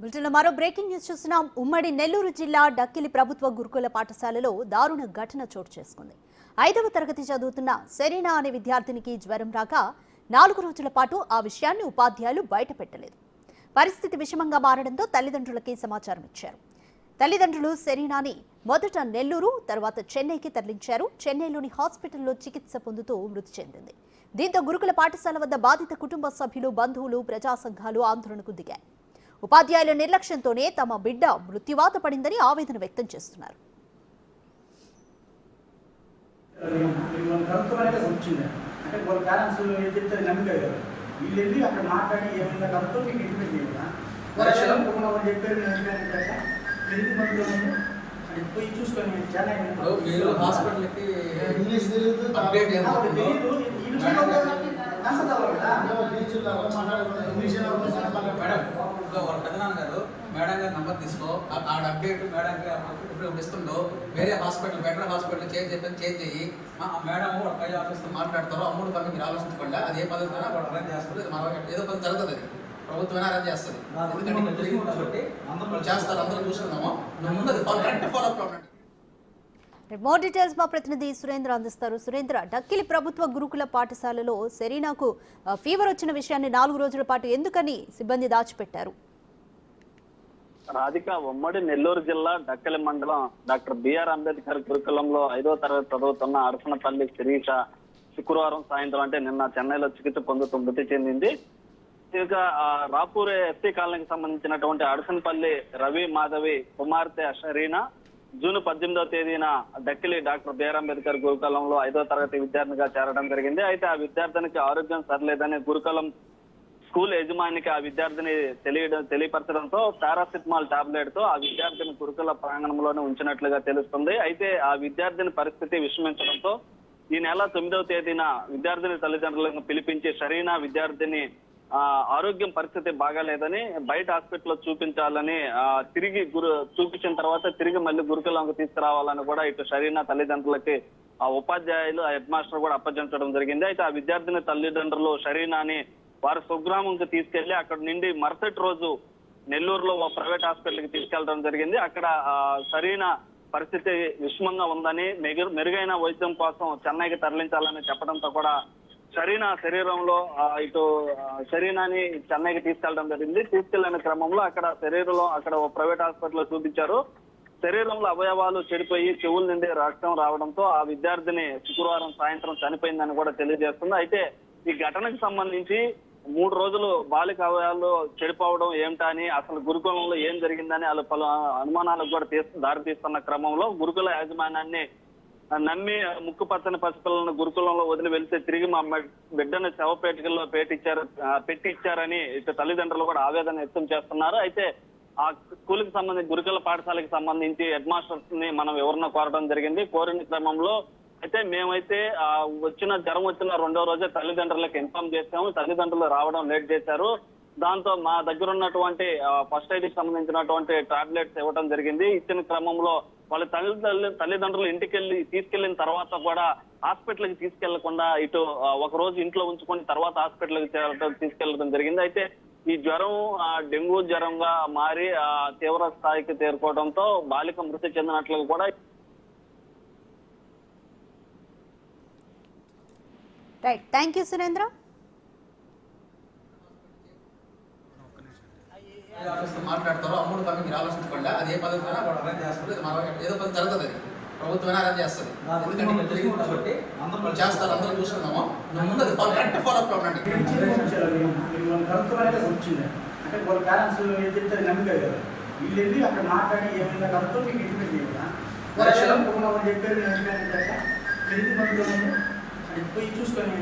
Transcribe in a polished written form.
బులెటిన్లో మరో breaking news చూస్తున్నాం. ఉమ్మడి నెల్లూరు జిల్లా డక్కిలి ప్రభుత్వ గురుకుల పాఠశాలలో దారుణ ఘటన చోటు చేసుకుంది. 5వ తరగతి చదువుతున్న సెరీనా అనే విద్యార్థినికి జ్వరం రాక 4 రోజుల పాటు ఆ విషయాన్ని ఉపాధ్యాయులు బయటపెట్టలేదు. పరిస్థితి విషమంగా మారడంతో తల్లిదండ్రులకి సమాచారం ఇచ్చారు. తల్లిదండ్రులు సెరీనాని మొదట నెల్లూరు, తర్వాత చెన్నైకి తరలించారు. చెన్నైలోని హాస్పిటల్లో చికిత్స పొందుతూ మృతి చెందింది. దీంతో గురుకుల పాఠశాల వద్ద బాధిత కుటుంబ సభ్యులు, బంధువులు, ప్రజా సంఘాలు ఆందోళనకు దిగాయి. ఉపాధ్యాయుల నిర్లక్ష్యంతోనే తమ బిడ్డ మృత్యువాత పడిందని ఆవేదన వ్యక్తం చేస్తున్నారు. మేడం గారు నంబర్ తీసుకో, ఆడ అప్డేట్ మేడం ఇప్పుడు ఇస్తుండో వేరే హాస్పిటల్ బెటర్ హాస్పిటల్ చేంజ్ చెయ్యి. మేడం పై ఆఫీస్తో మాట్లాడతారో అమౌంట్ పని మీరు ఆలోచించుకోండి. అది ఏ పద్ధతి అయినా వాళ్ళు అరేంజ్ చేస్తారు. ఏదో పని జరుగుతుంది, అది ప్రభుత్వమైనా అరేంజ్ చేస్తుంది. ఎందుకంటే చేస్తారు, అందరూ చూసుకుందాము. ముందు కరెక్ట్ ఫాలో అప్ ఉండండి. మోర్ డీటెయిల్స్ మా ప్రతినిధి సురేంద్ర అందిస్తారు. సురేంద్ర, డక్కిలి ప్రభుత్వ గురుకుల పాఠశాలలో సెరీనాకు ఫీవర్ వచ్చిన విషయాన్ని 4 రోజుల పాటు ఎందుకని సిబ్బంది దాచిపెట్టారు? రాధిక, ఉమ్మడి నెల్లూరు జిల్లా డక్కిలి మండలం డాక్టర్ బిఆర్ అంబేద్కర్ గురుకులంలో 5వ తరగతి చదువుతున్న అరసనపల్లి శిరీష శుక్రవారం సాయంత్రం అంటే నిన్న చెన్నైలో చికిత్స పొందుతూ మృతి చెందింది. ఇక రాపూర్ ఎస్టీ కాలనీకి సంబంధించినటువంటి అరసనపల్లి రవి మాధవి కుమార్తె షరీనా జూన్ 18వ తేదీన డక్కిలి డాక్టర్ బిఆర్ అంబేద్కర్ గురుకులంలో 5వ తరగతి విద్యార్థినిగా చేరడం జరిగింది. అయితే ఆ విద్యార్థినికి ఆరోగ్యం సరిలేదని గురుకులం స్కూల్ యజమానికి ఆ విద్యార్థిని తెలియపరచడంతో పారాసిటమాల్ టాబ్లెట్ తో ఆ విద్యార్థిని గురుకుల ప్రాంగణంలోనే ఉంచినట్లుగా తెలుస్తుంది. అయితే ఆ విద్యార్థిని పరిస్థితి విషమించడంతో ఈ నెల 9వ తేదీన విద్యార్థిని తల్లిదండ్రులను పిలిపించి షరీనా విద్యార్థిని ఆరోగ్యం పరిస్థితి బాగాలేదని బయట హాస్పిటల్లో చూపించాలని తిరిగి చూపించిన తర్వాత తిరిగి మళ్ళీ గురుకులంకు తీసుకురావాలని కూడా ఇటు షరీనా తల్లిదండ్రులకి ఆ ఉపాధ్యాయులు, ఆ హెడ్ మాస్టర్ కూడా అప్పగించడం జరిగింది. అయితే ఆ విద్యార్థిని తల్లిదండ్రులు షరీనాని వారి స్వగ్రామంకి తీసుకెళ్లి అక్కడ నుండి మరుసటి రోజు నెల్లూరులో ఓ ప్రైవేట్ హాస్పిటల్కి తీసుకెళ్లడం జరిగింది. అక్కడ షరీనా పరిస్థితి విషమంగా ఉందని, మెరుగైన వైద్యం కోసం చెన్నైకి తరలించాలని చెప్పడంతో కూడా షరీనా శరీరంలో ఇటు షరీనాని చెన్నైకి తీసుకెళ్లడం జరిగింది. తీసుకెళ్లిన క్రమంలో అక్కడ ఓ ప్రైవేట్ హాస్పిటల్లో చూపించారు. శరీరంలో అవయవాలు చెడిపోయి చెవుల నుండి రక్తం రావడంతో ఆ విద్యార్థిని శుక్రవారం సాయంత్రం చనిపోయిందని కూడా తెలియజేస్తుంది. అయితే ఈ ఘటనకు సంబంధించి 3 రోజులు బాలిక అవయవాలు చెడిపోవడం ఏమిటా అని, అసలు గురుకులంలో ఏం జరిగిందని వాళ్ళు పలు అనుమానాలకు కూడా దారితీస్తున్న క్రమంలో గురుకుల యాజమాన్యాన్ని నమ్మి ముక్కు పచ్చని పసిపిల్లలను గురుకులంలో వదిలి వెళ్తే తిరిగి మా బిడ్డను శవపేటికల్లో పెట్టిచ్చారని ఇటు తల్లిదండ్రులు కూడా ఆవేదన వ్యక్తం చేస్తున్నారు. అయితే ఆ స్కూల్కి సంబంధించి గురుకుల పాఠశాలకు సంబంధించి హెడ్ మాస్టర్స్ ని మనం వివరణ కోరడం జరిగింది. కోరిన క్రమంలో అయితే మేమైతే జ్వరం వచ్చిన 2వ రోజే తల్లిదండ్రులకు ఇన్ఫార్మ్ చేశాము. తల్లిదండ్రులు రావడం లేట్ చేశారు. దాంతో మా దగ్గర ఉన్నటువంటి ఫస్ట్ ఎయిడ్ కి సంబంధించినటువంటి టాబ్లెట్స్ ఇవ్వడం జరిగింది. ఇచ్చిన క్రమంలో వాళ్ళ తల్లిదండ్రులు తీసుకెళ్లిన తర్వాత కూడా హాస్పిటల్కి తీసుకెళ్లకుండా ఇటు ఒక రోజు ఇంట్లో ఉంచుకొని తర్వాత హాస్పిటల్కి తీసుకెళ్లడం జరిగింది. అయితే ఈ జ్వరం డెంగ్యూ జ్వరంగా మారి తీవ్ర స్థాయికి చేరుకోవడంతో బాలిక మృతి చెందినట్లు కూడా రైట్. Thank you Surendra. మాట్లాడతారో అమౌంట్ పని మీరు ఆలోచించుకోండి. అది ఏ పద్ధతి అయినా వాళ్ళు అరేంజ్ చేస్తారు. ఏదో పని జరుగుతుంది, అది ప్రభుత్వమైనా అరేంజ్ చేస్తుంది. ఎందుకంటే జరిగింది కాబట్టి అందరూ చేస్తారు, అందరూ చూసుకుందాము. ముందు కరెక్ట్ ఫాలో అప్ ఉండండి. అక్కడ మాట్లాడి ఏమైనా కలుపుతో మీకు ఇంటిమేట్ చేయాలి. చెప్పారు పోయి చూసుకొని